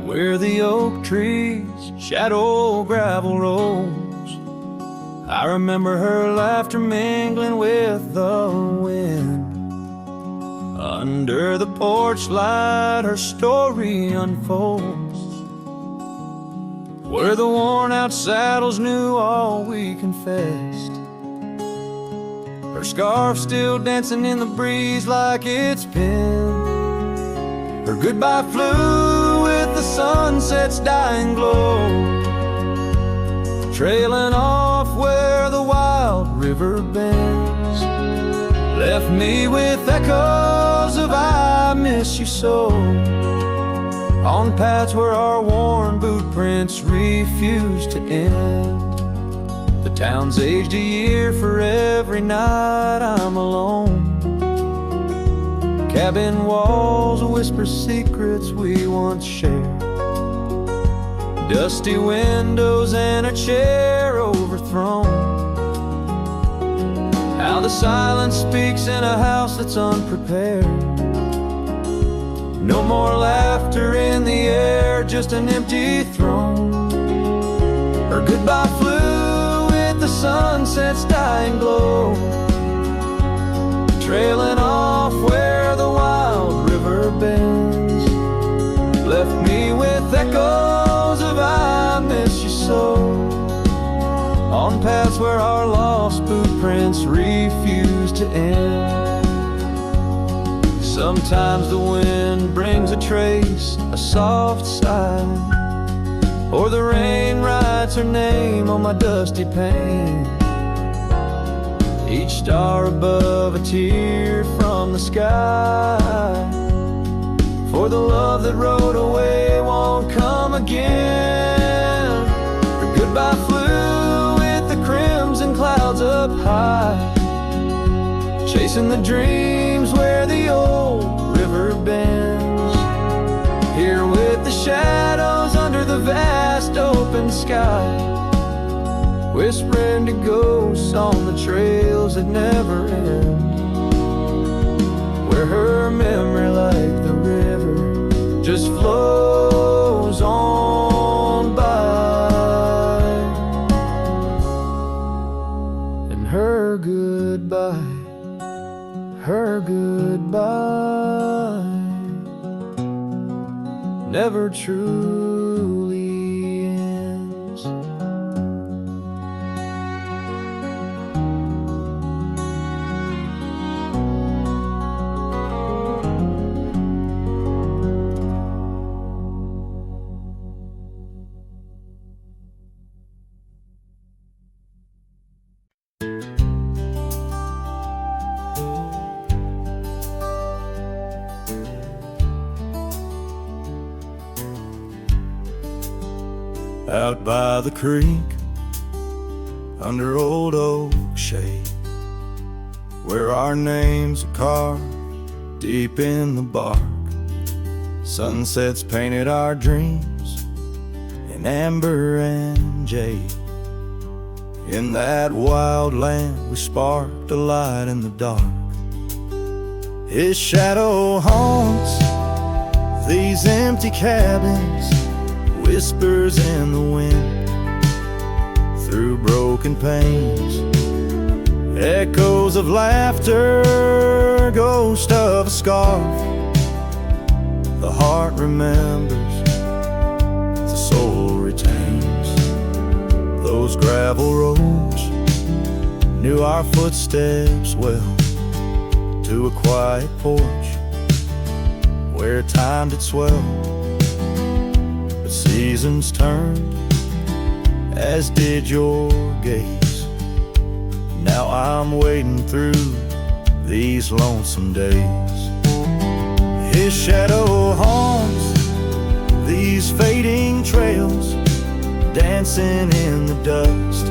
where the oak trees shadow gravel rolls. I remember her laughter mingling with the wind. Under the porch light her story unfolds, where the worn out saddles knew all we confessed. Her scarf still dancing in the breeze like it's been. Her goodbye flew with the sunset's dying glow, trailing off where the wild river bends. Left me with echoes of I miss you so, on paths where our worn boot prints refuse to end. The town's aged a year for every night I'm alone. Cabin walls whisper secrets we once shared. Dusty windows and a chair overthrown. How the silence speaks in a house that's unprepared. No more laughter in the air, just an empty throne. Her goodbye flew with the sunset's dying glow, trailing off where the wild river bends. Left me with echoes of I miss you so, on paths where our lost boot prints refuse to end. Sometimes the wind brings a trace, a soft sigh, or the rain writes her name on my dusty pane. Each star above a tear from the sky, for the love that rode away won't come again. Her goodbye flew with the crimson clouds up high, chasing the dreams where the old river bends. Here with the shadows under the vast open sky, whispering to ghosts on the trails that never end, where her memory like the river just flows on by. And her goodbye, her goodbye never truly ends. Out by the creek, under old oak shade, where our names are carved deep in the bark. Sunsets painted our dreams in amber and jade. In that wild land we sparked a light in the dark. His shadow haunts these empty cabins, whispers in the wind, through broken panes, echoes of laughter, ghost of a scarf. The heart remembers, the soul retains. Those gravel roads knew our footsteps well, to a quiet porch where time did swell. Seasons turned, as did your gaze. Now I'm wading through these lonesome days. His shadow haunts these fading trails, dancing in the dust,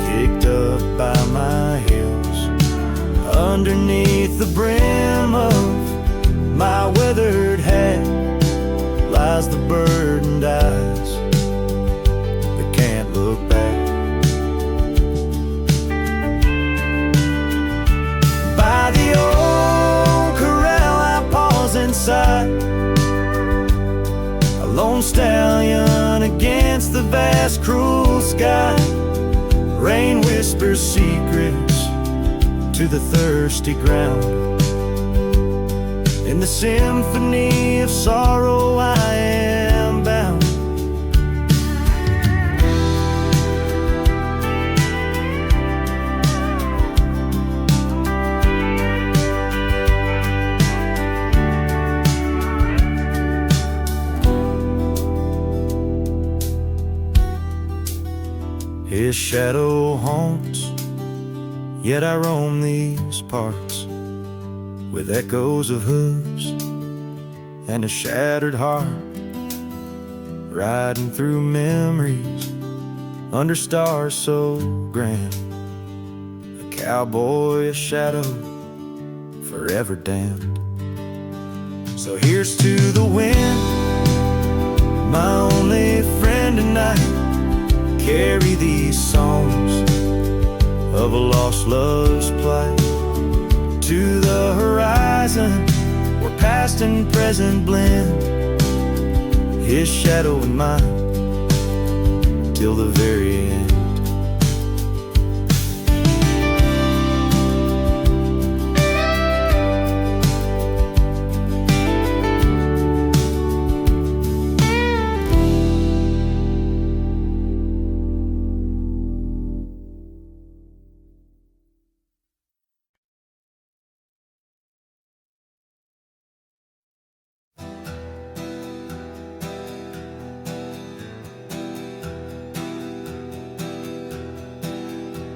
kicked up by my heels. Underneath the brim of my weathered hat lies the burdened eyes that can't look back. By the old corral I pause inside, alone old stallion against the vast cruel sky. Rain whispers secrets to the thirsty ground. In the symphony of sorrow I am bound. His shadow haunts, yet I roam these parts with echoes of hooves and a shattered heart, riding through memories under stars so grand. A cowboy, a shadow, forever damned. So here's to the wind, my only friend tonight. Carry these songs of a lost love's plight to the horizon where past and present blend. His shadow and mine till the very end.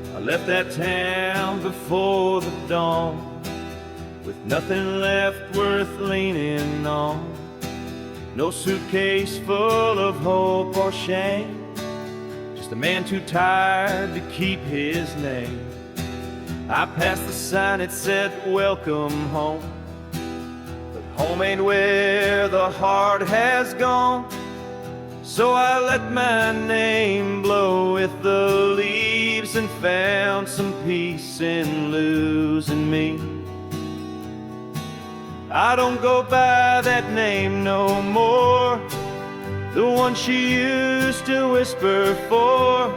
I left that town before the dawn, with nothing left worth leaning on. No suitcase full of hope or shame, just a man too tired to keep his name. I passed the sign, it said welcome home, but home ain't where the heart has gone. So I let my name blow with the leaves and found some peace in losing me. I don't go by that name no more, the one she used to whisper for.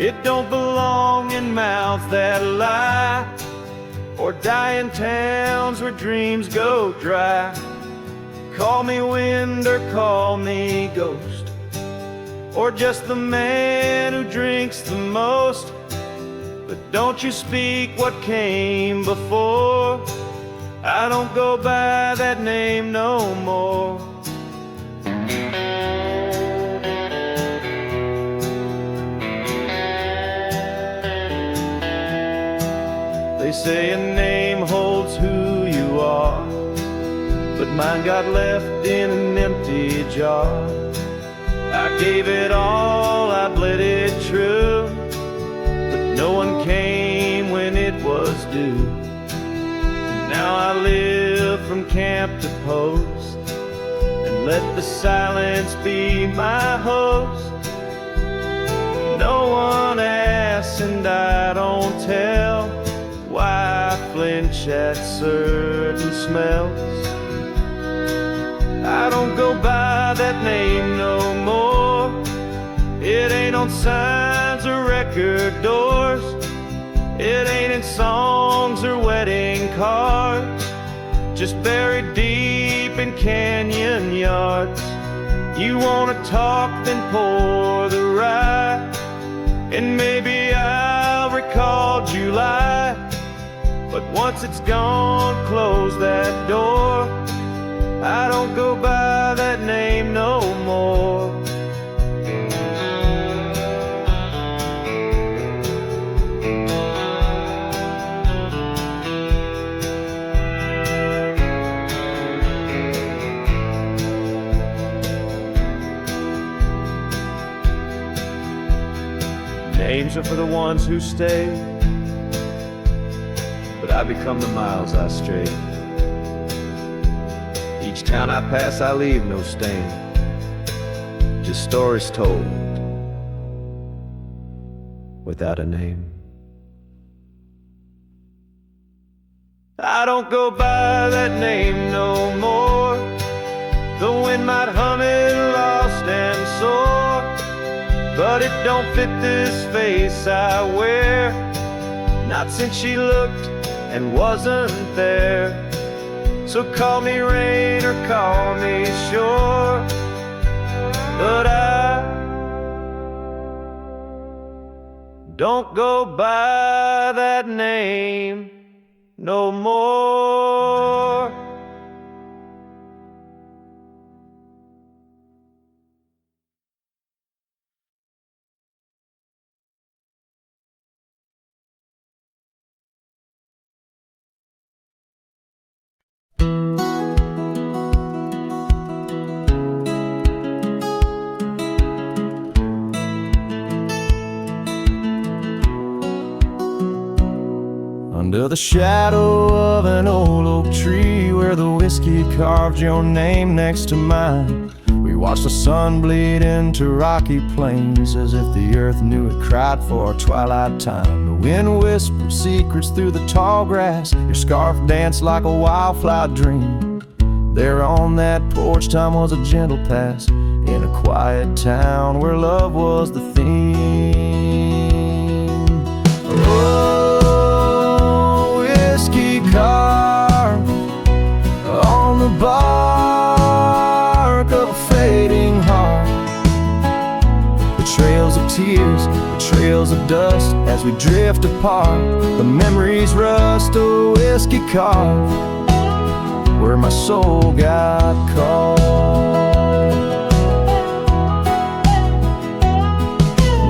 It don't belong in mouths that lie, or die in towns where dreams go dry. Call me wind or call me ghost, or just the man who drinks the most. But don't you speak what came before. I don't go by that name no more. They say a name holds who you are, but mine got left in an empty jar. I gave it all, I bled it true, but no one came when it was due. Now I live from camp to post, and let the silence be my host. No one asks and I don't tell why I flinch at certain smells. I don't go by that name no more. It ain't on signs or record doors. It ain't in songs or wedding cards, just buried deep in canyon yards. You wanna talk, then pour the rye, and maybe I'll recall July. But once it's gone, close that door. I don't go by that name no more. Names are for the ones who stay, but I become the miles I stray. Each town I pass, I leave no stain, just stories told without a name. I don't go by that name no more. The wind might hum it loud, but it don't fit this face I wear. Not since she looked and wasn't there. So call me rain or call me shore, but I don't go by that name no more. Under the shadow of an old oak tree, where the whiskey carved your name next to mine, we watched the sun bleed into rocky plains, as if the earth knew it cried for our twilight time. The wind whispered secrets through the tall grass, your scarf danced like a wildflower dream. There on that porch, time was a gentle past, in a quiet town where love was the theme. Oh, whiskey carved on the bark of a fading heart. The trails of tears, the trails of dust, as we drift apart. The memories rust, a whiskey carved where my soul got caught.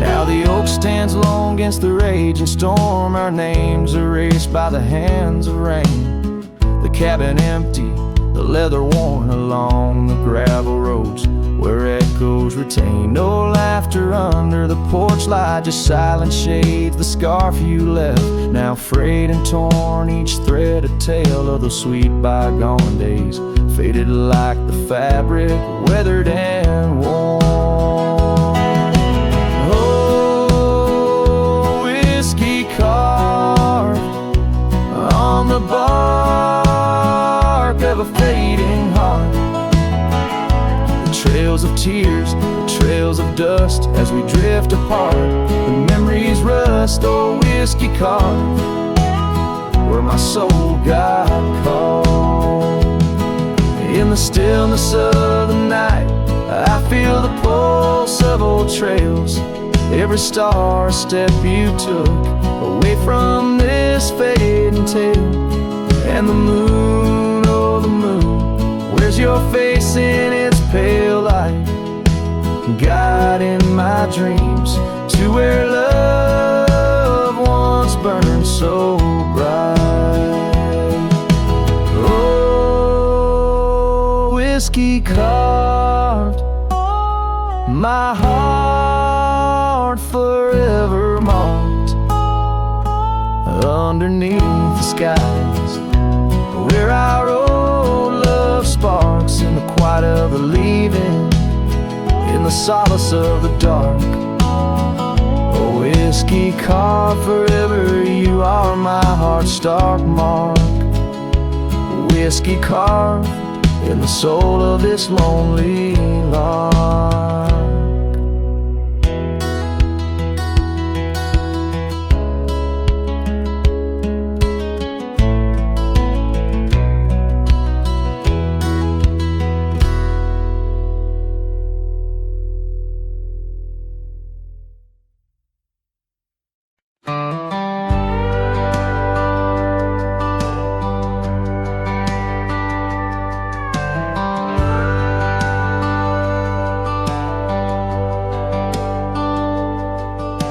Now the oak stands alone against the raging storm, our names erased by the hands of rain. The cabin empty, the leather worn along the gravel roads, where echoes retain no laughter under the porch light, just silent shades, the scarf you left, now frayed and torn, each thread a tale of those sweet bygone days, faded like the fabric, weathered and worn. Oh, whiskey carved on the bark of a fading heart. The trails of tears, the trails of dust, as we drift apart. The memories rust, oh, whiskey carved where my soul got caught. In the stillness of the night, I feel the pulse of old trails. Every star, a step you took away from this fading tale. And the moon, oh the moon, where's your face in its pale light, guiding my dreams to where love once burned so bright. Oh, whiskey carved my heart, forever marked underneath the skies, where our old love sparks in the quiet of the leaving, in the solace of the dark. Oh, whiskey carved forever, you are my heart's stark mark. Whiskey carved in the soul of this lonely lark.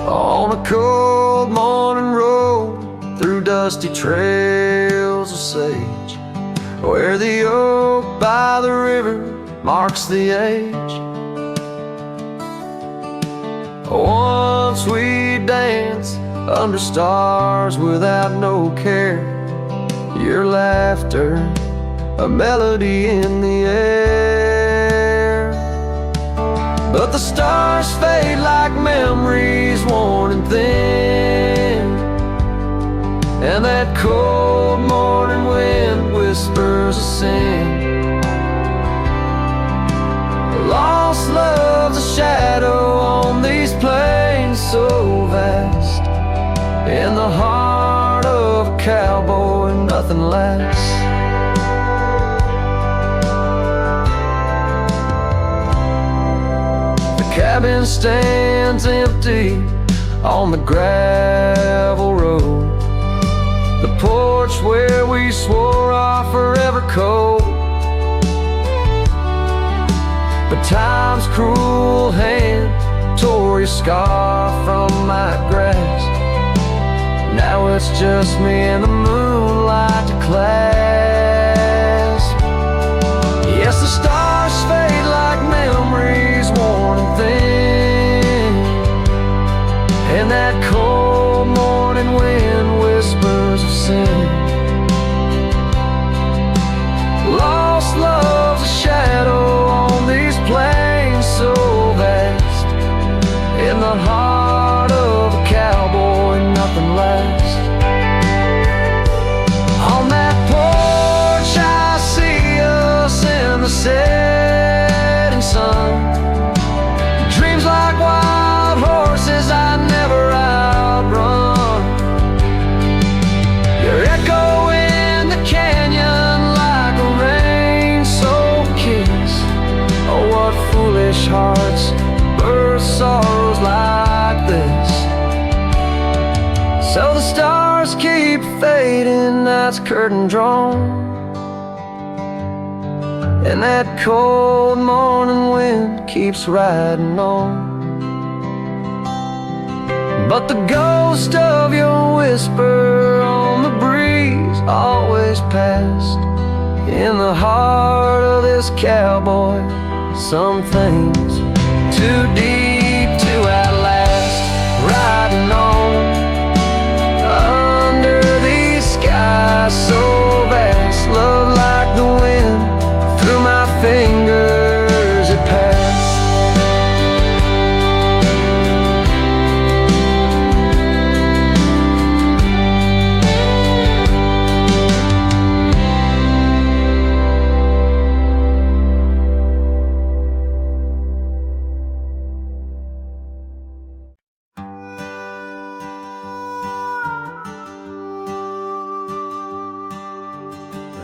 On a cold morning road through dusty trails of sage, where the oak by the river marks the age. Once we danced under stars without no care, your laughter, a melody in the air. But the stars fade like memories worn and thin, and that cold morning wind whispers a sin. Lost love's a shadow on these plains, In the heart of a cowboy, nothing less. The cabin stands empty on the gravel road, the porch where we swore our forever code. But time's cruel hand tore your scar from my grasp. Now it's just me and the moonlight to clasp. Yes, the stars fade like memories worn and thin, and that cold morning wind whispers of sin. Lost love's a shadow on these plains so vast. In the heart of a cowboy, nothing lasts. On that porch I see us in the setting sun. Dreams like wild horses I never outrun. Your echo in the canyon like a rain-soaked kiss. Oh, what foolish hearts birth sorrows like this. So the stars keep fading, night's curtain drawn, and that cold morning wind keeps riding on. But the ghost of your whisper on the breeze always passed. In the heart of this cowboy, some things too deep to outlast. Riding on under these skies so vast, love like the wind through my fingers it passed.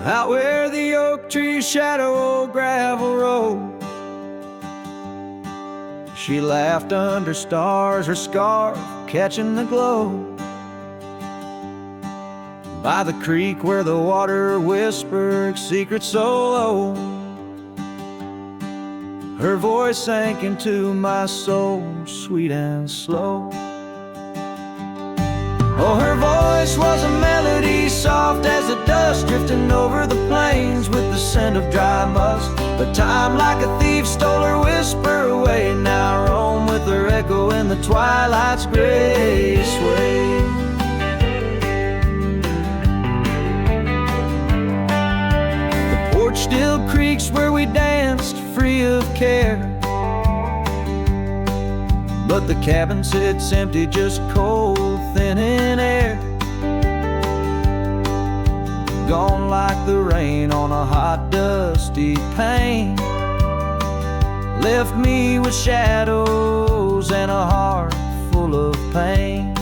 Out where the oak trees shadow old gravel road, she laughed under stars, her scarf catching the glow. By the creek where the water whispered secrets so low, her voice sank into my soul, sweet and slow. Oh, her voice was a melody, soft as the dust drifting over the plains with the scent of dry musk. But time like a thief stole her whisper away. Now I roam with her echo in the twilight's gray sway. The porch still creaks where we danced free of care, but the cabin sits empty, just cold, thin in air. Gone like the rain on a hot, dusty pane. Left me with shadows and a heart full of pain.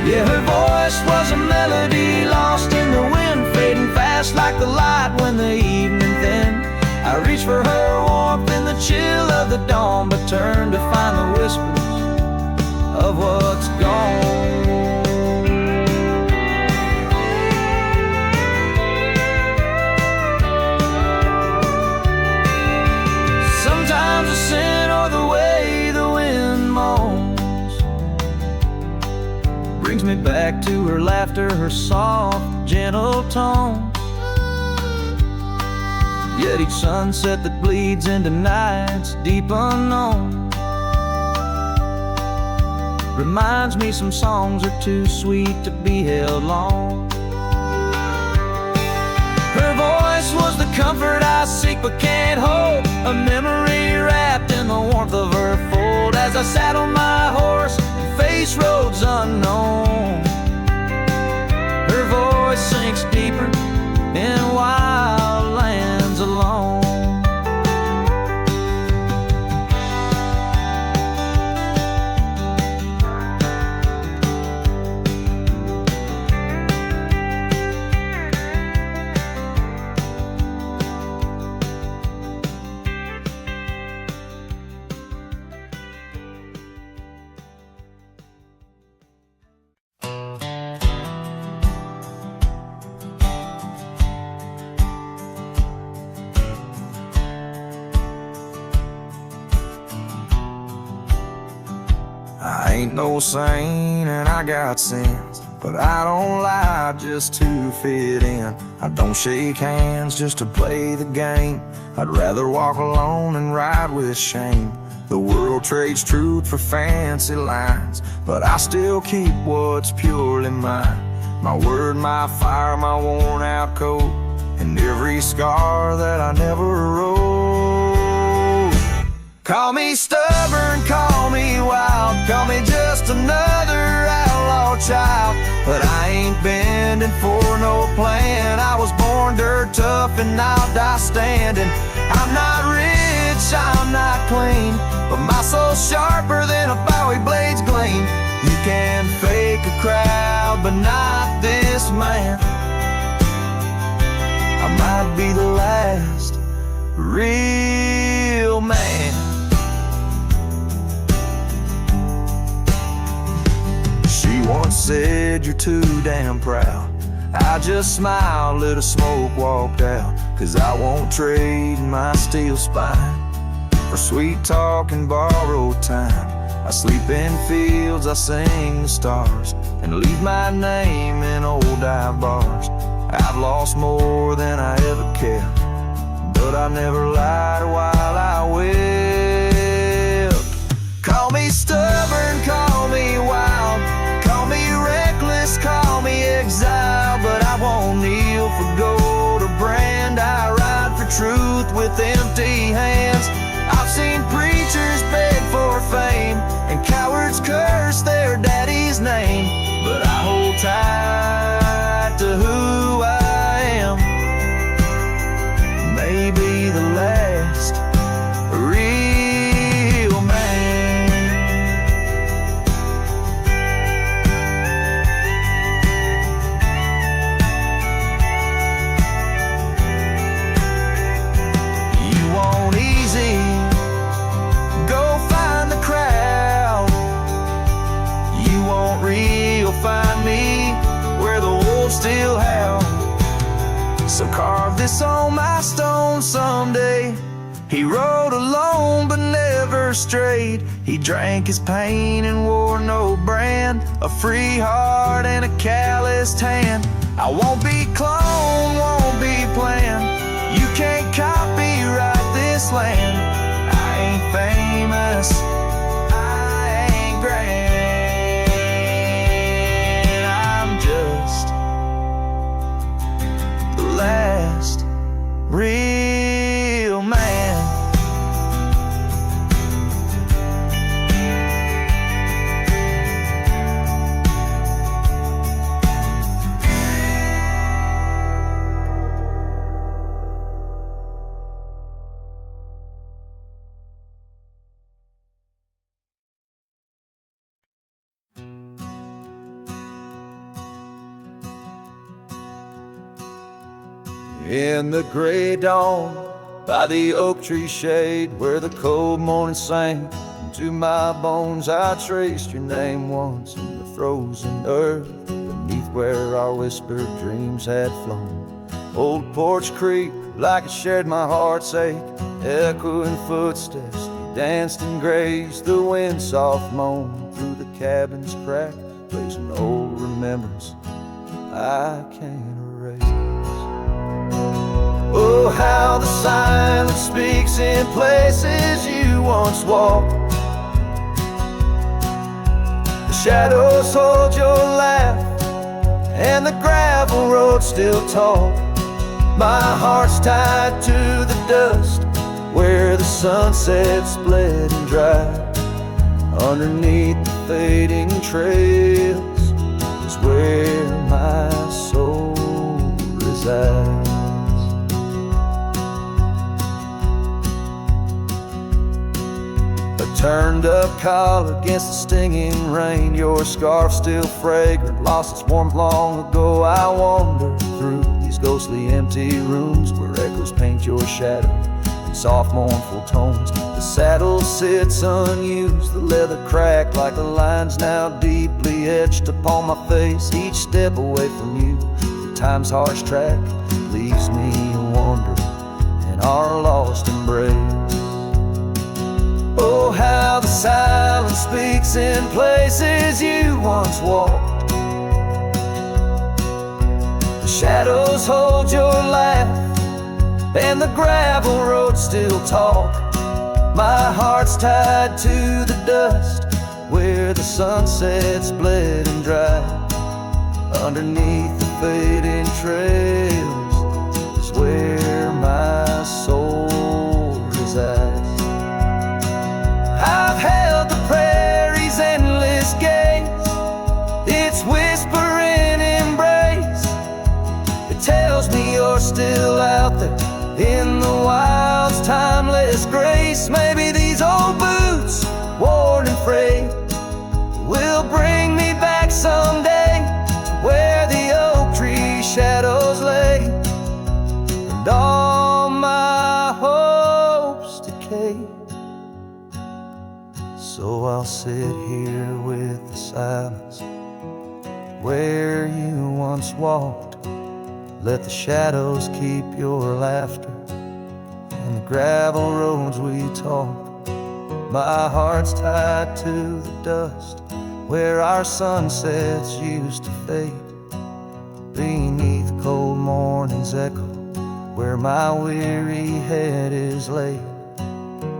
Yeah, her voice was a melody lost in the wind, fading fast like the light when the evening thinned. I reached for her warmth in the chill of the dawn, but turned to find the whispers of what's gone. Sometimes the scent or the way the wind moans brings me back to her laughter, her soft, gentle tone. Yet each sunset that bleeds into nights deep unknown reminds me some songs are too sweet to be held long. Her voice was the comfort I seek but can't hold, a memory wrapped in the warmth of her fold. As I sat on my horse and faced roads unknown, her voice sinks deeper in wild lands alone. no saint and I got sins, but I don't lie just to fit in. I don't shake hands just to play the game. I'd rather walk alone and ride with shame. The world trades truth for fancy lines, but I still keep what's purely mine. My word, my fire, my worn out coat, and every scar that I never wrote. Call me stubborn, call me wild, call me just another outlaw child, but I ain't bending for no plan. I was born dirt tough and I'll die standing. I'm not rich, I'm not clean, but my soul's sharper than a Bowie blade's gleam. You can fake a crowd, but not this man. I might be the last real man. She once said, you're too damn proud. I just smiled, lit a smoke, walked out, 'cause I won't trade my steel spine for sweet talk and borrowed time. I sleep in fields, I sing the stars, and leave my name in old dive bars. I've lost more than I ever cared, but I never lied while I wept. Call me stubborn, call me wild, call me reckless, call me exile, but I won't kneel for gold or brand. I ride for truth with empty hands. I've seen preachers beg for fame and cowards curse their daddy's name, but I hold tight to who I am. Maybe the last real man. You want easy, go find the crowd. You want real, find me where the wolves still howl. So carve this on my stone someday. He rode alone but never strayed. He drank his pain and wore no brand, a free heart and a calloused hand. I won't be cloned, won't be planned. You can't copyright this land. I ain't famous, I ain't grand. I'm just the last real man. In the gray dawn, by the oak tree shade, where the cold morning sank into my bones, I traced your name once in the frozen earth, beneath where our whispered dreams had flown. Old Porch Creek, like it shared my heart's ache, echoing footsteps, they danced and grazed. The wind soft moaned through the cabin's crack, plays an old remembrance I can't erase. Oh, how the silence speaks in places you once walked. The shadows hold your laugh, and the gravel road still tall. My heart's tied to the dust, where the sunset split and dried. Underneath the fading trails is where my soul resides. Turned up collar against the stinging rain, your scarf still fragrant, lost its warmth long ago. I wander through these ghostly empty rooms where echoes paint your shadow in soft mournful tones. The saddle sits unused, the leather cracked like the lines now deeply etched upon my face. Each step away from you, the time's harsh track leaves me wandering in our lost embrace. Oh, how the silence speaks in places you once walked. The shadows hold your laugh, and the gravel roads still talk. My heart's tied to the dust, where the sunsets bled and dried. Underneath the fading trails is where my soul resides. I've held the prairie's endless gaze, its whispering embrace. It tells me you're still out there in the wild's timeless grace. Maybe these old boots, worn and frayed, will bring me back someday to where the oak tree shadows lay, and all my hopes decay. So I'll sit here with the silence where you once walked. Let the shadows keep your laughter and the gravel roads we talk. My heart's tied to the dust, where our sunsets used to fade. Beneath cold morning's echo, where my weary head is laid.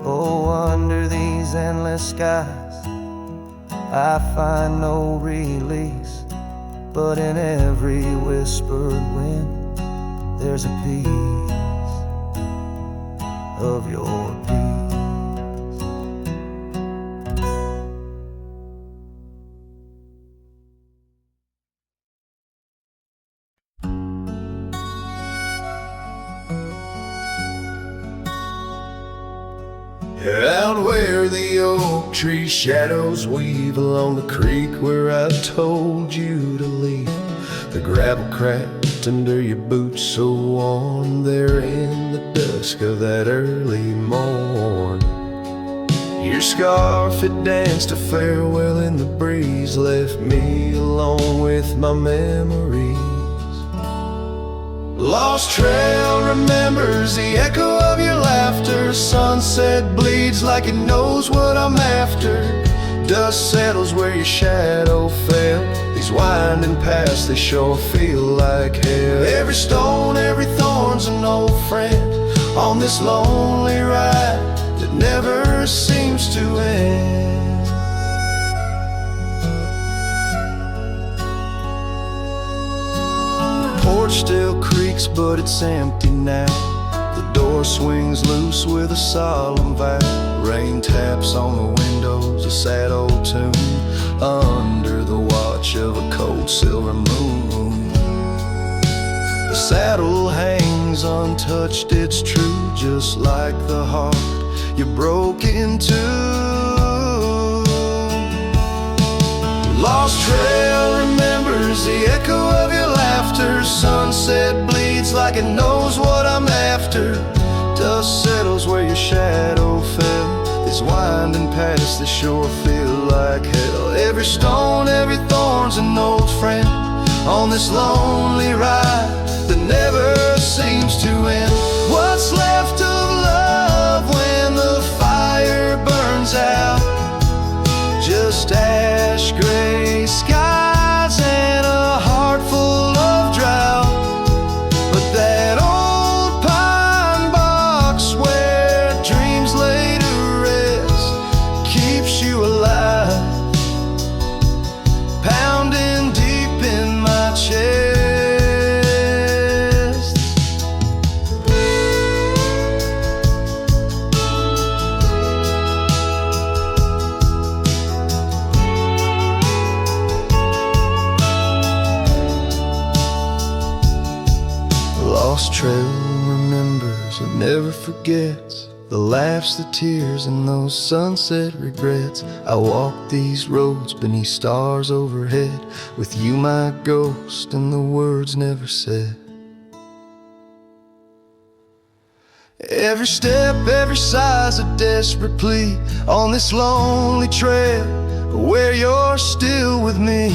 Oh, under these endless skies, I find no release, but in every whispered wind, there's a piece of your peace. Out where the oak tree shadows weave along the creek where I told you to leave, the gravel cracked under your boots so warm there in the dusk of that early morn. Your scarf, it danced a farewell in the breeze, left me alone with my memories. Lost trail remembers the echo of your laughter. Sunset bleeds like it knows what I'm after. Dust settles where your shadow fell. These winding paths, they sure feel like hell. Every stone, every thorn's an old friend on this lonely ride that never seems to end. Porch still creaks, but it's empty now. The door swings loose with a solemn vow. Rain taps on the windows, a sad old tune, under the watch of a cold silver moon. The saddle hangs untouched, it's true, just like the heart you broke into. Lost trail remembers the echo of your laughter. Sunset bleeds like it knows what I'm after. Dust settles where your shadow fell. These winding paths, they sure feel like hell. Every stone, every thorn's an old friend on this lonely ride that never seems to end. What's left of love when the fire burns out? Just ash gray skies and a heart full of drought. But that old pine box where dreams lay to rest keeps you alive, pounding deep in my chest. Lost trail remembers and never forgets the laughs, the tears, and those sunset regrets. I walk these roads beneath stars overhead, with you my ghost and the words never said. Every step, every sigh's a desperate plea on this lonely trail where you're still with me.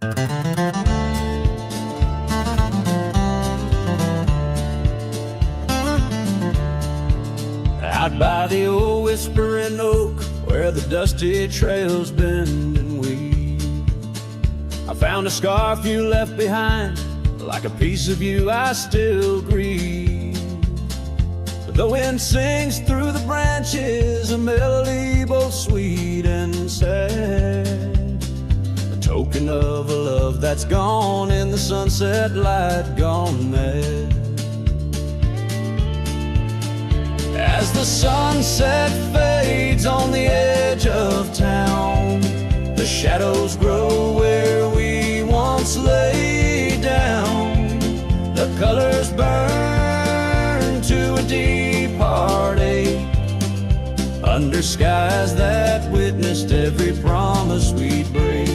Out by the old whispering oak, where the dusty trails bend and weave, I found a scarf you left behind. Like a piece of you I still grieve. But the wind sings through the branches, a melody both sweet and sad, a token of a love that's gone in the sunset light, gone mad. As the sunset fades on the edge of town, the shadows grow where we once lay down. The colors burn to a deep heartache under skies that witnessed every promise we'd break.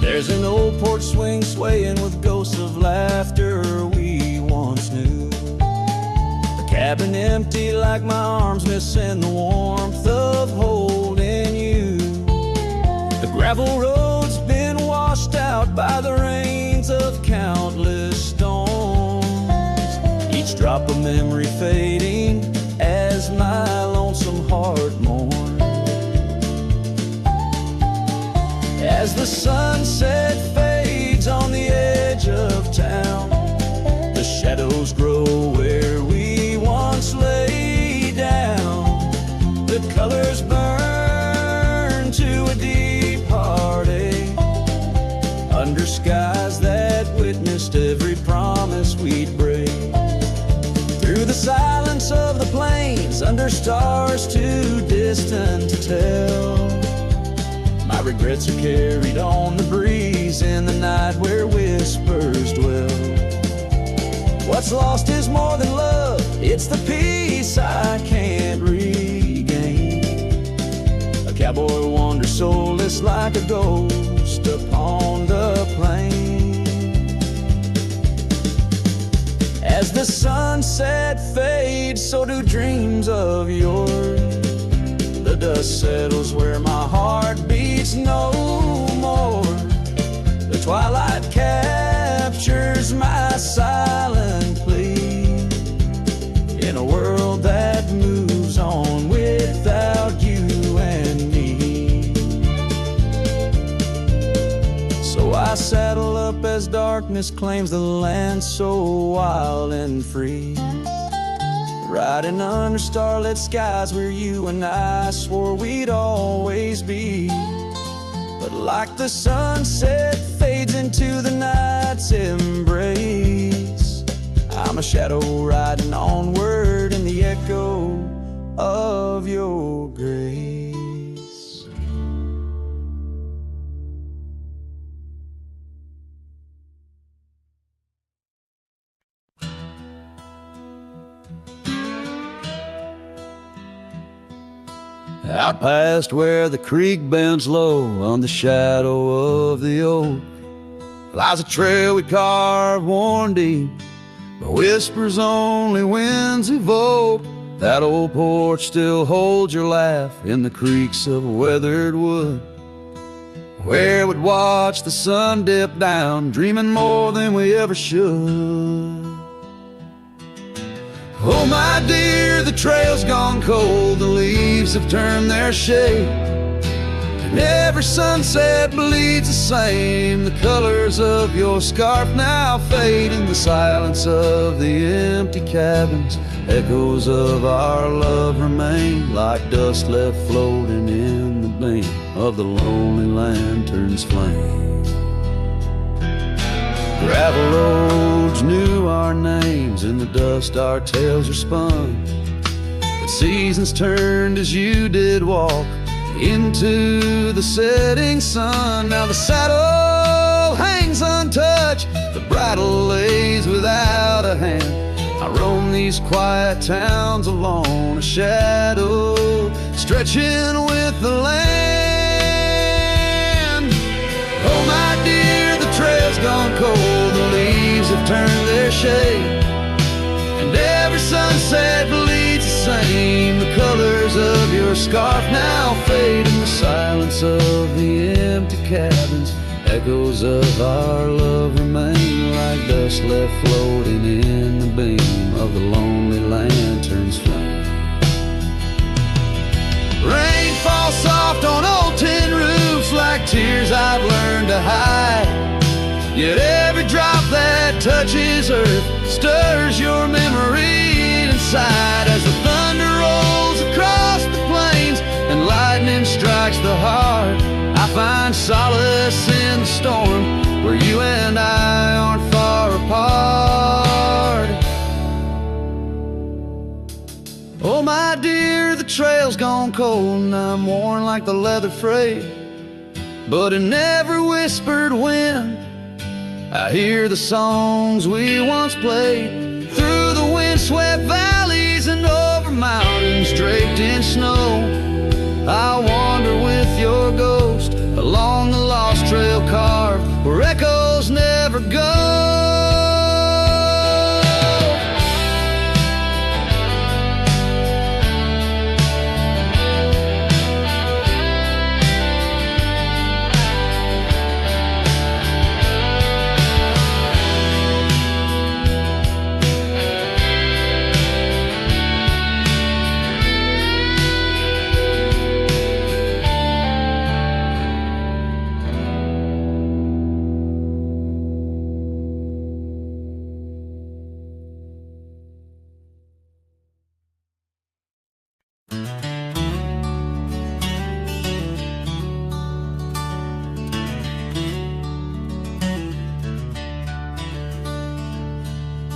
There's an old porch swing swaying with ghosts of laughter we once knew. The cabin empty like my arms missing the warmth of holding you. The gravel road's been washed out by the rains of countless storms, each drop of memory fading as my lonesome heart mourns. As the sunset fades on the edge of town, the shadows grow where we once lay down. The colors burn to a deep heartache under skies that witnessed every promise we'd break. Through the silence of the plains, under stars too distant to tell, my regrets are carried on the breeze in the night where whispers dwell. What's lost is more than love, it's the peace I can't regain. A cowboy wanders soulless like a ghost upon the plain. As the sunset fades, so do dreams of yours. The dust settles where my heart beats no more. The twilight captures my silent plea in a world that moves on without you and me. So I saddle up as darkness claims the land so wild and free, riding under starlit skies where you and I swore we'd always be. But like the sunset fades into the night's embrace, I'm a shadow riding onward in the echo of your grace. Out past where the creek bends low on the shadow of the oak lies a trail we carved worn deep, but whispers only winds evoke. That old porch still holds your laugh in the creaks of weathered wood, where we'd watch the sun dip down, dreaming more than we ever should. Oh my dear, the trail's gone cold, the leaves have turned their shade, and every sunset bleeds the same. The colors of your scarf now fade in the silence of the empty cabins. Echoes of our love remain like dust left floating in the beam of the lonely lantern's flame. Gravel roads knew our names, in the dust our tales are spun. But seasons turned as you did walk into the setting sun. Now the saddle hangs untouched, the bridle lays without a hand. I roam these quiet towns alone, a shadow stretching with the land. Oh my dear, the trail's gone cold, the leaves have turned their shade, and every sun her scarf now fade in the silence of the empty cabins. Echoes of our love remain like dust left floating in the beam of the lonely lantern's flame. Rain falls soft on old tin roofs like tears I've learned to hide. Yet every drop that touches earth stirs your memory inside. As the thunder rolls across the plains and lightning strikes the heart, I find solace in the storm where you and I aren't far apart. Oh my dear, the trail's gone cold and I'm worn like the leather freight. But in every whispered wind I hear the songs we once played. Through the windswept valleys and over mountains draped in snow, I'll wander with your ghost along the lost trail carved where echoes never go.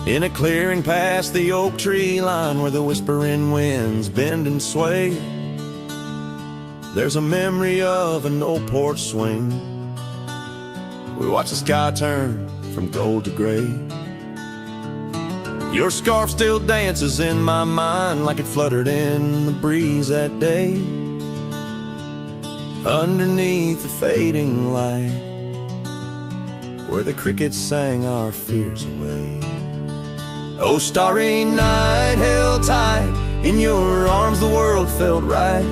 In a clearing past the oak tree line where the whispering winds bend and sway, there's a memory of an old porch swing. We watch the sky turn from gold to gray. Your scarf still dances in my mind like it fluttered in the breeze that day. Underneath the fading light, where the crickets sang our fears away. Oh, starry night, held tight in your arms, the world felt right.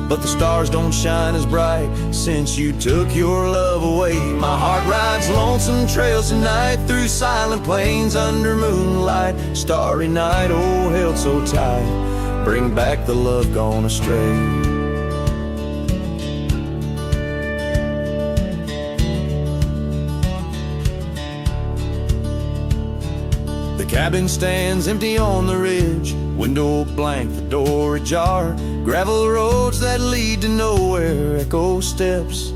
But the stars don't shine as bright since you took your love away. My heart rides lonesome trails tonight through silent plains under moonlight. Starry night, oh, held so tight, bring back the love gone astray. The cabin stands empty on the ridge, window blank, the door ajar. Gravel roads that lead to nowhere, echo steps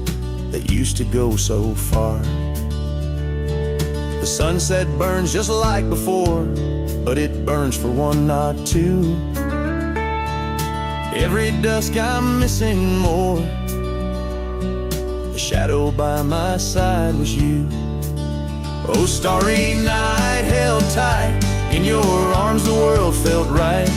that used to go so far. The sunset burns just like before, but it burns for one, not two. Every dusk I'm missing more. The shadow by my side was you. Oh, starry night, held tight in your arms, the world felt right.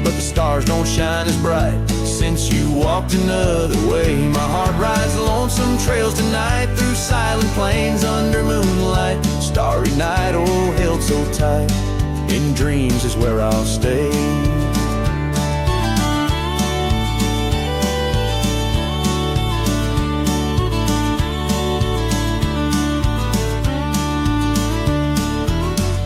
But the stars don't shine as bright since you walked another way. My heart rides lonesome trails tonight through silent plains under moonlight. Starry night, oh, held so tight, in dreams is where I'll stay.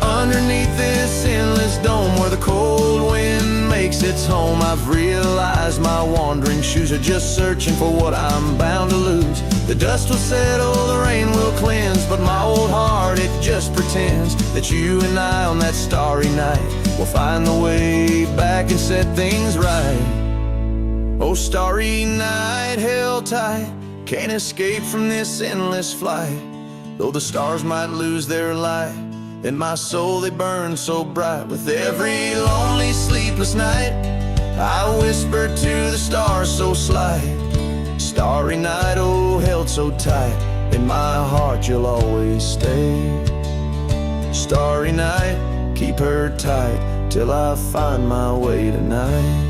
Underneath this endless dome where the cold wind makes its home, I've realized my wandering shoes are just searching for what I'm bound to lose. The dust will settle, the rain will cleanse, but my old heart, it just pretends that you and I on that starry night will find the way back and set things right. Oh, starry night, held tight, can't escape from this endless flight. Though the stars might lose their light, in my soul they burn so bright. With every lonely sleepless night, I whisper to the stars so slight. Starry night, oh, held so tight, in my heart you'll always stay. Starry night, keep her tight till I find my way tonight.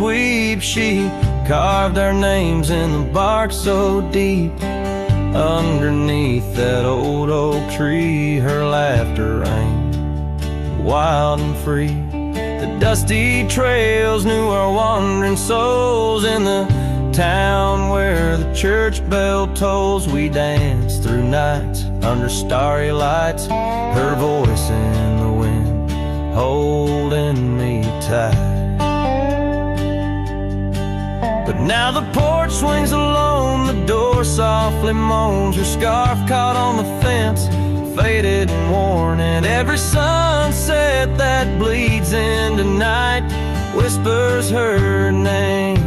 sweep. She carved our names in the bark so deep. Underneath that old oak tree, her laughter rang wild and free. The dusty trails knew our wandering souls. In the town where the church bell tolls, we danced through nights under starry lights. Her voice in the wind holding me tight. But now the porch swings alone, the door softly moans. Her scarf caught on the fence, faded and worn, and every sunset that bleeds into night whispers her name,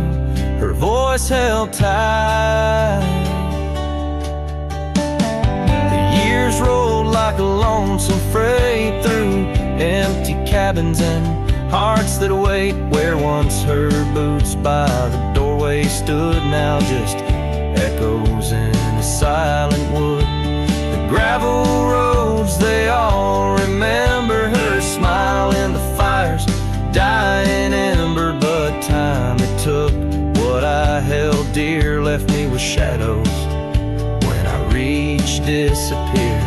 her voice held tight. The years rolled like a lonesome freight through empty cabins and hearts that wait. Where once her boots by the doorway stood, now just echoes in a silent wood. The gravel roads, they all remember her smile in the fire's dying ember. But time it took, what I held dear left me with shadows when I reached disappear.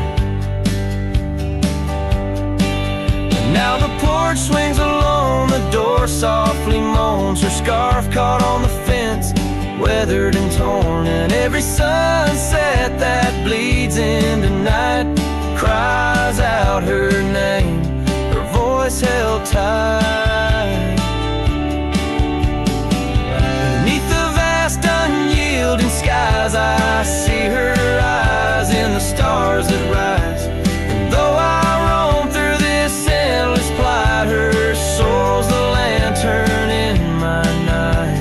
And now the porch swings alone, the door softly moans. Her scarf caught on the fence, weathered and torn, and every sunset that bleeds into night cries out her name, her voice held tight. Beneath the vast unyielding skies, I see her eyes in the stars that rise. And though I roam through this endless plight, her soul's the lantern in my night.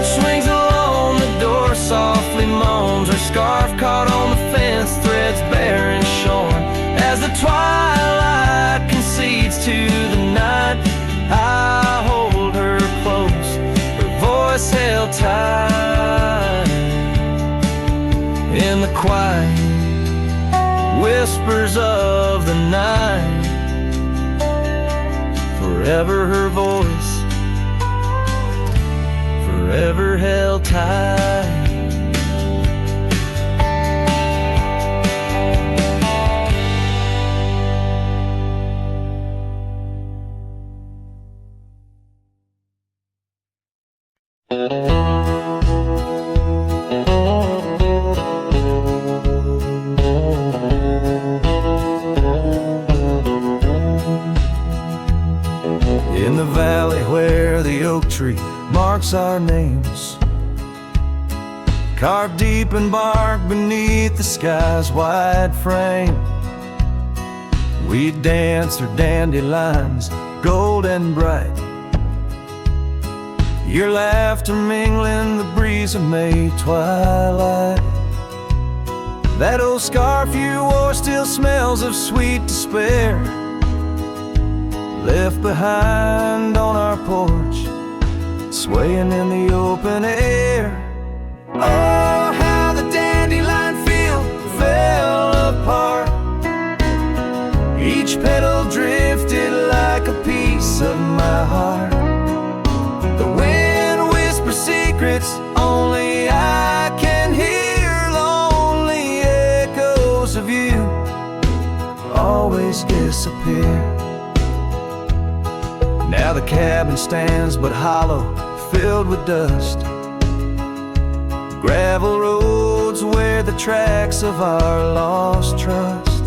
Swings alone, the door softly moans. Her scarf caught on the fence, threads bare and shorn. As the twilight concedes to the night, I hold her close, her voice held tight. In the quiet whispers of the night, forever her voice, forever held tight. In the valley where the oak tree marks our names, carved deep in bark beneath the sky's wide frame, we dance her dandelions, gold and bright. Your laughter mingling the breeze of May twilight. That old scarf you wore still smells of sweet despair, left behind on our porch, swaying in the open air. Oh, how the dandelion field fell apart. Each petal drifted like a piece of my heart. The wind whispers secrets only I can hear. Lonely echoes of you always disappear. Now the cabin stands but hollow, filled with dust. Gravel roads where the tracks of our lost trust.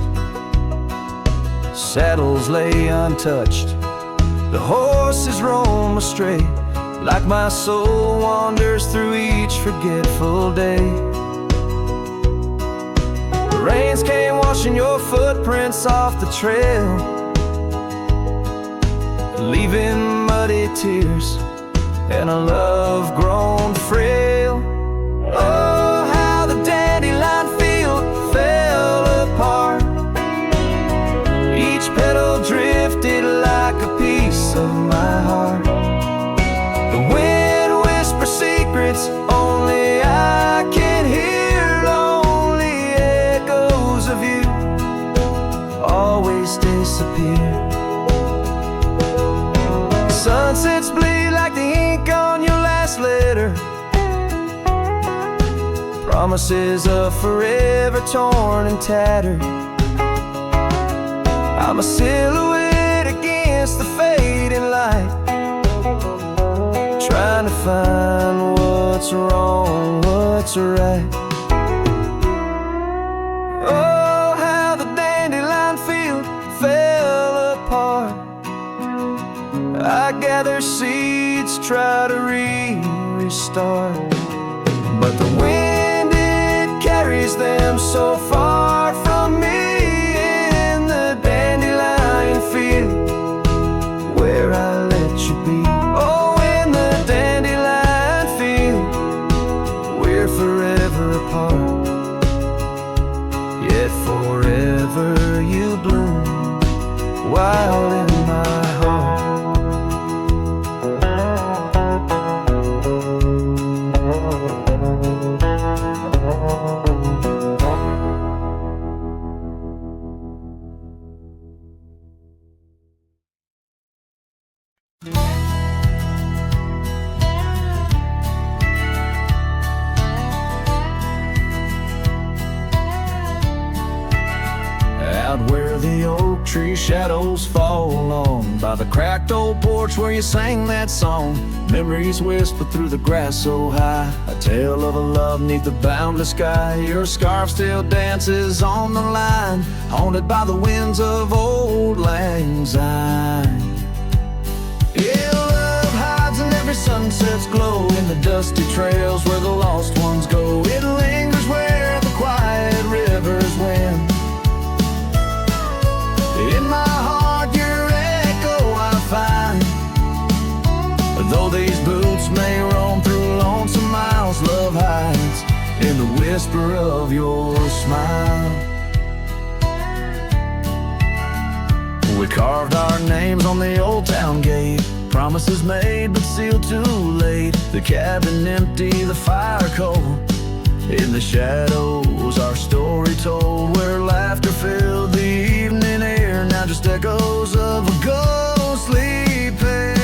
Saddles lay untouched, the horses roam astray, like my soul wanders through each forgetful day. The rains came washing your footprints off the trail, leaving muddy tears and a love grown frail. Oh, how the dandelion field fell apart. Each petal drifted like a piece of my heart. The wind whispers secrets only I can hear. Lonely echoes of you always disappear. Sunsets bleed like the ink on your last letter. Promises of forever torn and tattered. I'm a silhouette against the fading light, trying to find what's wrong, what's right. Oh, how the dandelion field fell apart. I gather seeds, try to restart, but the wind, it carries them so far from me. In the dandelion field where I let you be. Oh, in the dandelion field we're forever apart, yet forever you bloom wild in my heart. Out where the oak tree shadows fall on, by the cracked old porch where you sang that song, memories whisper through the grass so high, a tale of a love neath the boundless sky. Your scarf still dances on the line, haunted by the winds of old lang syne. Yeah, love hides in every sunset's glow, in the dusty trails where the lost ones go. It lingers where the quiet rivers win. In my heart your echo I find, though these boots may roam through lonesome miles. Love hides in the whisper of your smile. We carved our names on the old town gate, promises made but sealed too late. The cabin empty, the fire cold, in the shadows our story told, where laughter filled the evening air. Now just echoes of a ghostly pair.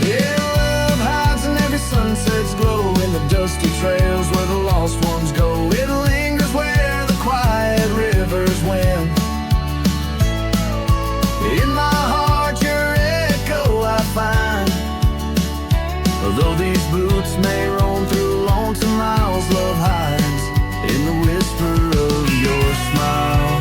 Yeah, love hides in every sunset's glow, in the dusty trails where the lost ones go. It lingers where the quiet rivers win. In my heart your echo I find, although these boots may roam through lonesome miles. Love hides in the whisper of your smile.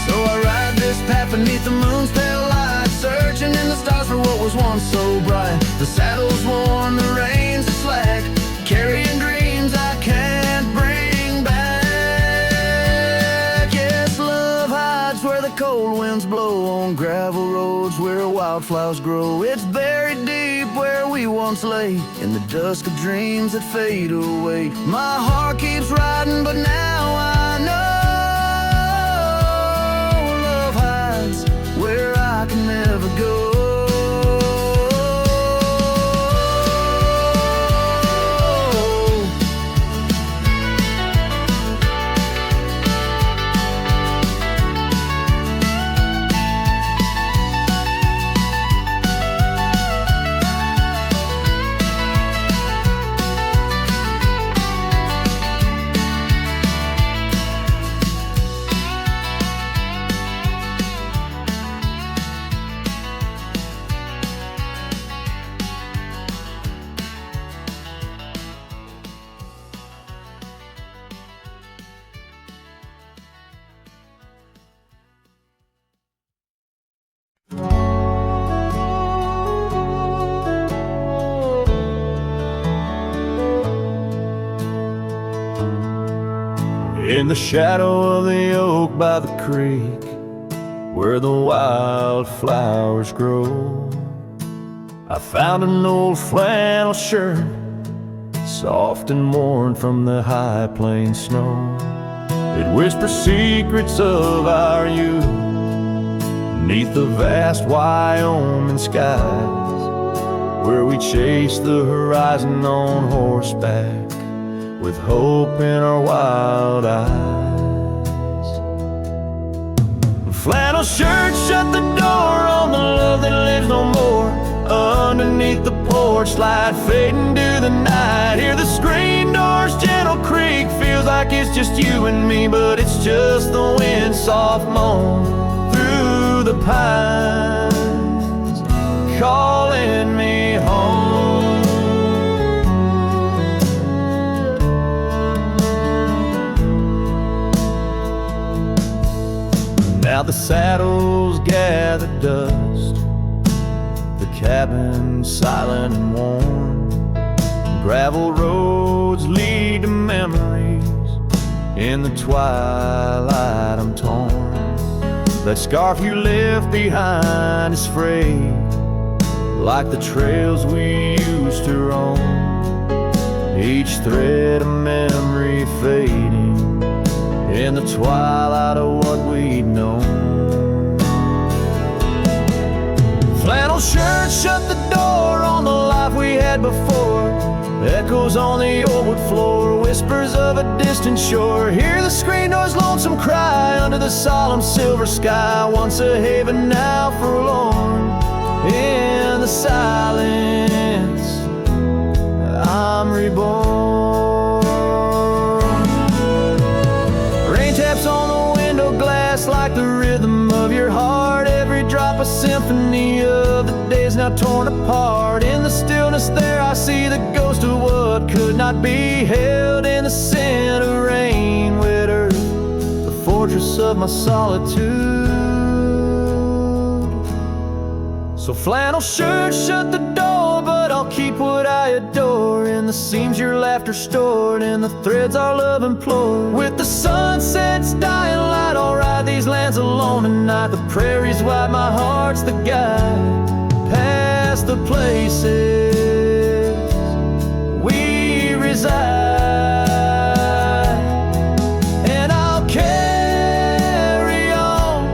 So I ride this path beneath the moon's pale light, searching in the stars for what was once so bright. The saddle's worn, the reins are slack, carrying dreams I can't bring back. Yes, love hides where the cold winds blow, on gravel roads where wildflowers grow. It's buried deep where we once lay, in the dusk of dreams that fade away. My heart keeps riding, but now I know love hides where I can never go. In the shadow of the oak by the creek, where the wildflowers grow, I found an old flannel shirt soft and worn from the high plain snow. It whispers secrets of our youth 'neath the vast Wyoming skies, where we chase the horizon on horseback with hope in our wild eyes. Flannel shirts shut the door on the love that lives no more. Underneath the porch light fading to the night, hear the screen doors gentle creak. Feels like it's just you and me, but it's just the wind soft moan through the pines, calling me home. Now the saddles gather dust, the cabin silent and warm. Gravel roads lead to memories, in the twilight I'm torn. That scarf you left behind is frayed, like the trails we used to roam. Each thread a memory fading in the twilight of what we'd known. Flannel shirts shut the door on the life we had before. Echoes on the old wood floor, whispers of a distant shore. Hear the screen door's lonesome cry under the solemn silver sky. Once a haven, now forlorn. In the silence, I'm reborn. Rain taps on the window glass like the rhythm of your heart. Every drop a symphony of the days now torn apart. In the stillness there I see the ghost of what could not be held. In the scent of rain, wet earth, the fortress of my solitude. So flannel shirts shut the door, but I'll keep what I adore. In the seams your laughter stored, in the threads our love implored. With the sunset's dying light, I'll ride these lands alone tonight. The prairies wide, my heart's the guide, past the places we reside. And I'll carry on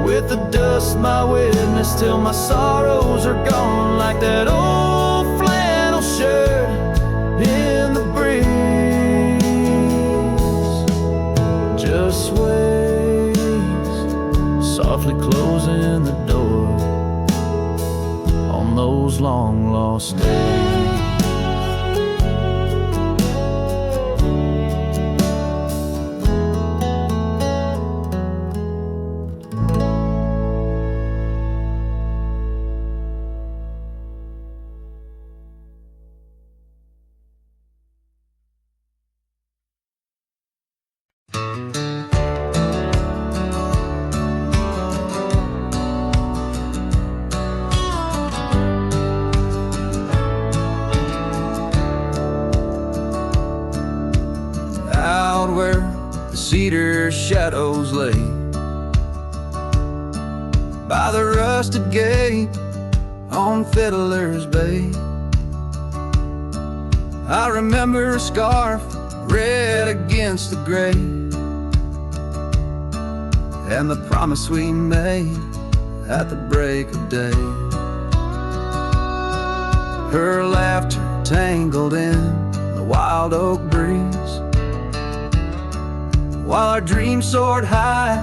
with the dust my witness till my sorrows are gone. Like that old flannel shirt in the breeze, just sways, softly closing the door on those long lost days. Cedar shadows lay by the rusted gate on Fiddler's Bay. I remember a scarf red against the gray, and the promise we made at the break of day. Her laughter tangled in the wild oak breeze, while our dreams soared high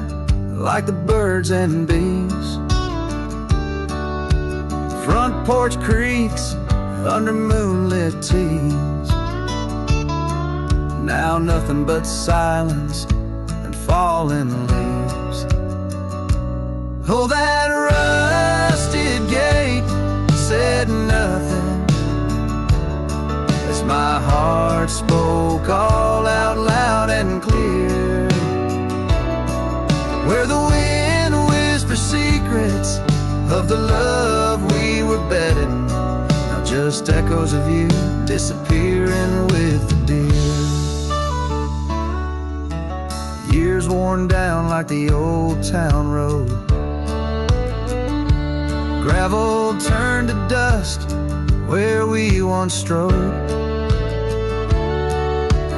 like the birds and bees. Front porch creaks under moonlit tees, now nothing but silence and falling leaves. Oh, that rusted gate said nothing as my heart spoke all out loud and clear, where the wind whispers secrets of the love we were betting. Now just echoes of you disappearing with the deer. Years worn down like the old town road, gravel turned to dust where we once strode.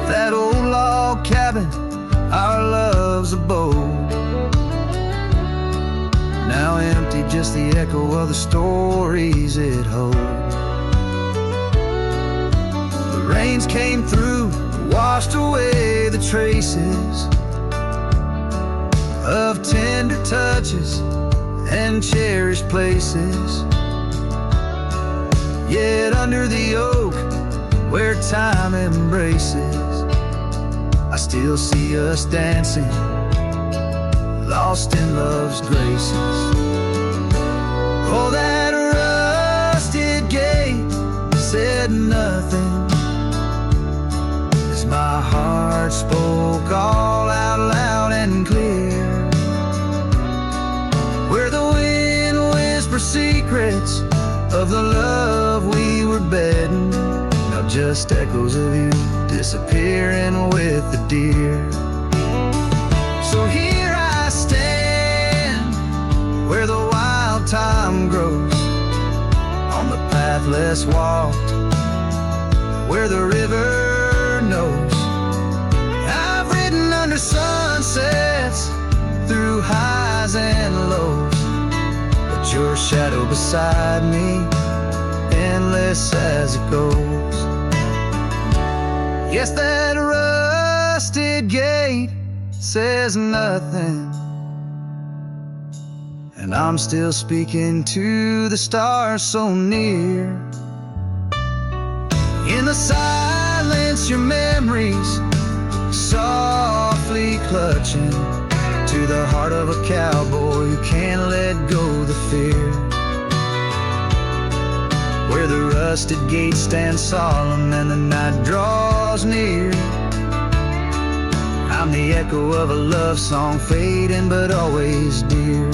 that old log cabin, our love's abode. Now empty, just the echo of the stories it holds. The rains came through, washed away the traces of tender touches and cherished places. Yet under the oak, where time embraces, I still see us dancing, lost in love's graces. Oh, that rusted gate said nothing as my heart spoke all out loud and clear. Where the wind whispered secrets of the love we were bedding, now just echoes of you disappearing with the deer. So here I stand, where the wild time grows, on the path less walked, where the river knows. I've ridden under sunsets, through highs and lows, but your shadow beside me, endless as it goes. Yes, that rusted gate says nothing, and I'm still speaking to the stars so near. In the silence, your memories softly clutching to the heart of a cowboy who can't let go the fear. Where the rusted gate stands solemn and the night draws near, I'm the echo of a love song fading but always dear.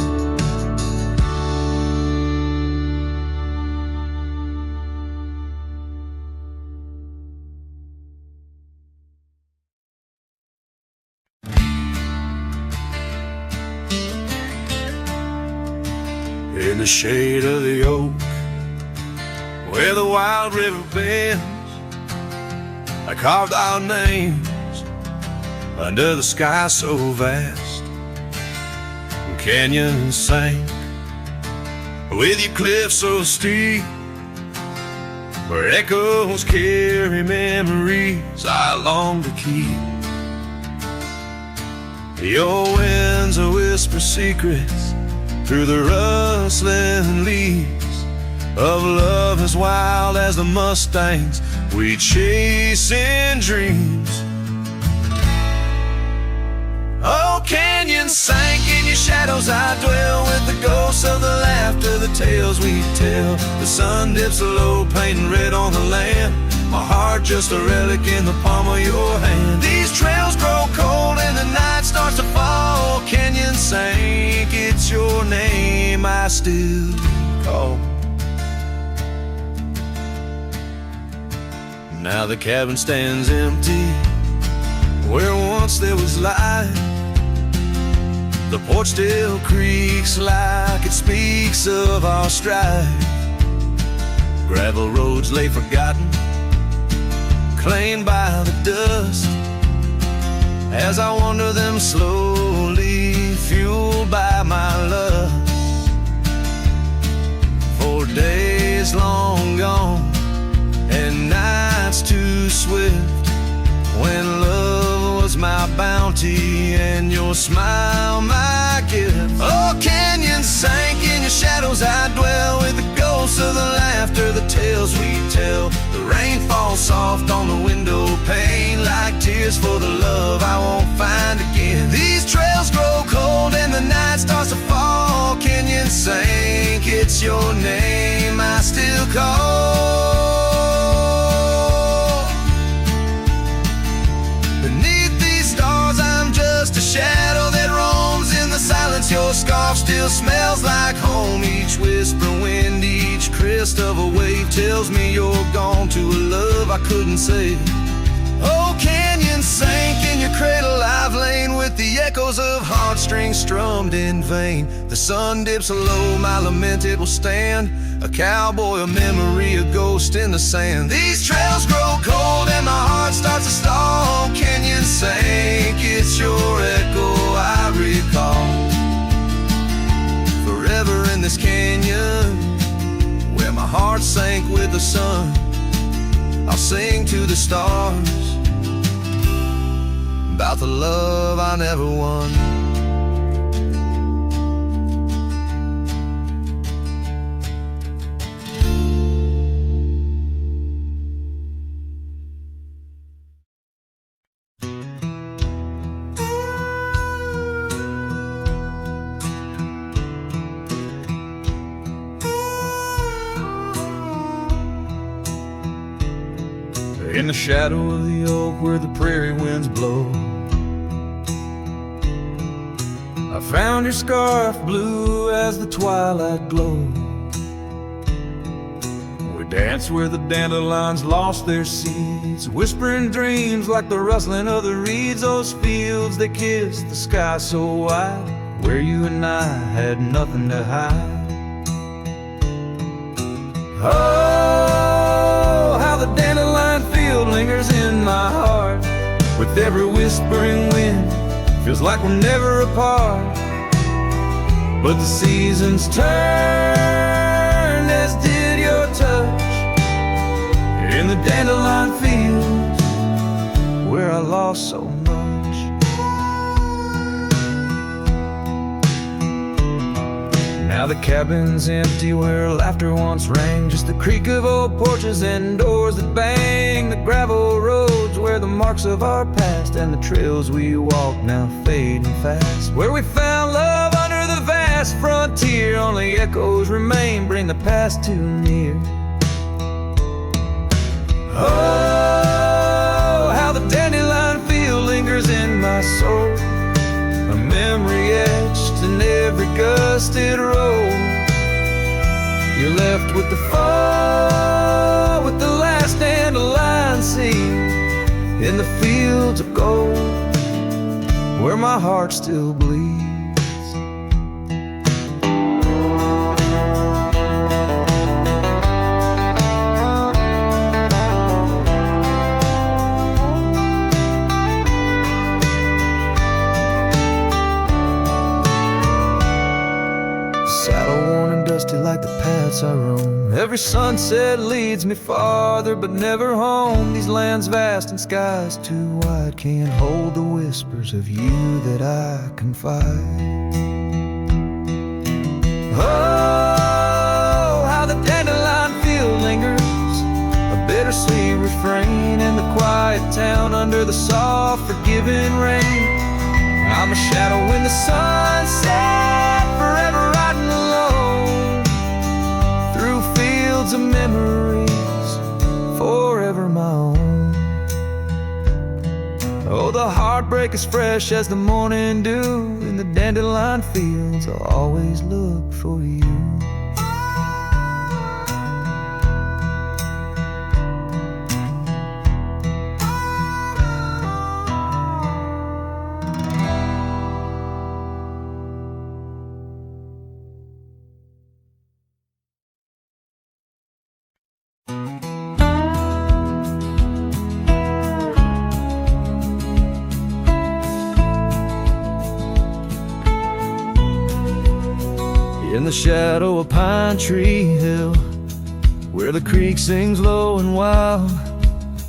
In the shade of the oak, where the wild river bends, I carved our names under the sky so vast. Canyons sank with your cliffs so steep, where echoes carry memories I long to keep. Your winds will whisper secrets through the rustling leaves of love as wild as the mustangs we chase in dreams. Oh, canyons sank in your shadows, I dwell with the ghosts of the laughter, the tales we tell. The sun dips low, painting red on the land, my heart just a relic in the palm of your hand. These trails grow cold and the night starts to fall. Canyon sank, it's your name I still call. Now the cabin stands empty where once there was light. The porch still creaks like it speaks of our strife. Gravel roads lay forgotten, claimed by the dust, as I wander them slowly, fueled by my lust. For days long gone and nights too swift, when love was my bounty and your smile my gift. Oh, canyons sank in your shadows, I dwell with the ghosts of the laughter, the tales we tell. The rain falls soft on the window pane like tears for the love I won't find again. These trails grow cold and the night starts to fall. Canyons sank, it's your name I still call. Beneath these stars I'm just a shadow that roams in the silence. Your scarf still smells like home. Each whisper wind, each crest of a wave tells me you're gone to a love I couldn't save. Oh, canyons sank in your cradle, I've lain with the echoes of heartstrings strummed in vain. The sun dips low, my lament it will stand, a cowboy, a memory, a ghost in the sand. These trails grow cold and my heart starts to stall. heart sank with the sun, I'll sing to the stars about the love I never won. In the shadow of the oak where the prairie winds blow, I found your scarf blue as the twilight glowed. We danced where the dandelions lost their seeds, whispering dreams like the rustling of the reeds. Those fields that kissed the sky so wide, where you and I had nothing to hide. Oh, how the dandelion field lingers in my heart. With every whispering wind, feels like we're never apart. But the seasons turned, as did your touch, in the dandelion fields where I lost so much. Now the cabin's empty where laughter once rang, just the creak of old porches and doors that bang. The gravel roads where the marks of our past, and the trails we walk now fading fast. Where we found love under the vast frontier, only echoes remain, bring the past too near. Oh, how the dandelion field lingers in my soul, a memory etched in every gusted road. You're left with the fall, with the last dandelion seed, in the fields of gold, where my heart still bleeds. Like the paths I roam, every sunset leads me farther, but never home. These lands vast and skies too wide can't hold the whispers of you that I confide. Oh, how the dandelion field lingers, a bittersweet refrain in the quiet town under the soft forgiving rain. I'm a shadow in the sunset, forever riding alone through fields of memories, forever my own. Oh, the heartbreak is fresh as the morning dew, in the dandelion fields I'll always look for you. In the shadow of Pine Tree Hill, where the creek sings low and wild,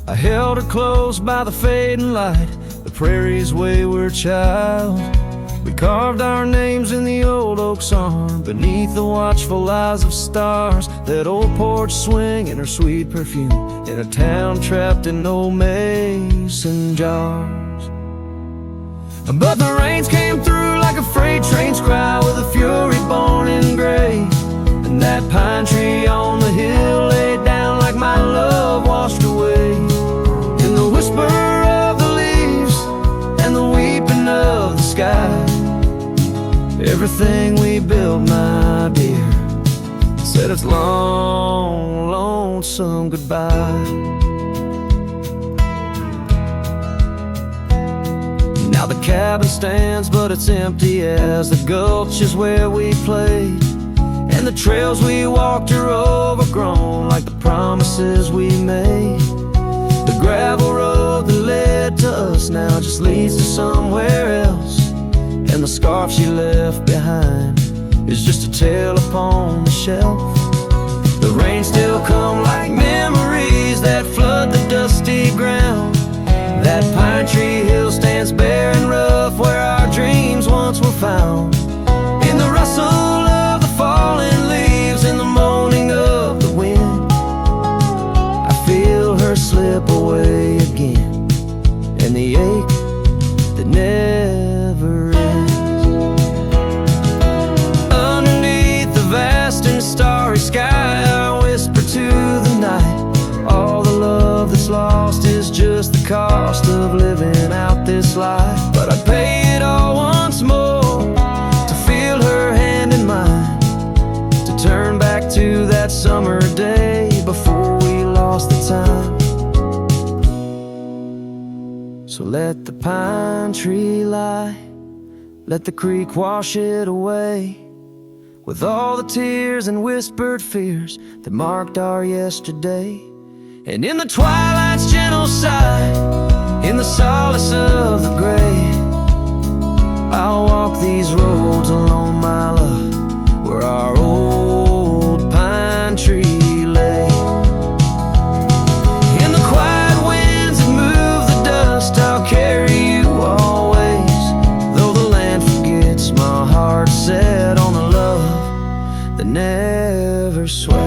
I held her close by the fading light, the prairie's wayward child. We carved our names in the old oak's arm, beneath the watchful eyes of stars. That old porch swinging her sweet perfume, in a town trapped in old mason jars. But the rains came through like a freight train's cry, with a fury born in gray. And that pine tree on the hill laid down like my love washed away. In the whisper of the leaves and the weeping of the sky, everything we built, my dear, said its long, lonesome goodbye. Now the cabin stands, but it's empty as the gulch is where we played. And the trails we walked are overgrown, like the promises we made. The gravel road that led to us now just leads to somewhere else. And the scarf she left behind is just a tale upon the shelf. The rain still come like memories that flood the dusty ground. That pine tree hill stands bare and rough where our dreams once were found. In the rustle of the falling leaves, in the moaning of the wind, I feel her slip away again, and the ache that never ends. Underneath the vast and starry sky, I whisper to the night, all the love that's lost is just the cost of living out this life. But I'd pay it all once more to feel her hand in mine, to turn back to that summer day before we lost the time. So let the pine tree lie, let the creek wash it away, with all the tears and whispered fears that marked our yesterday. And in the twilight's gentle sigh, in the solace of the gray, I'll walk these roads alone, my love, where our old pine tree lay. In the quiet winds that move the dust, I'll carry you always, though the land forgets, my heart set on the love that never sways.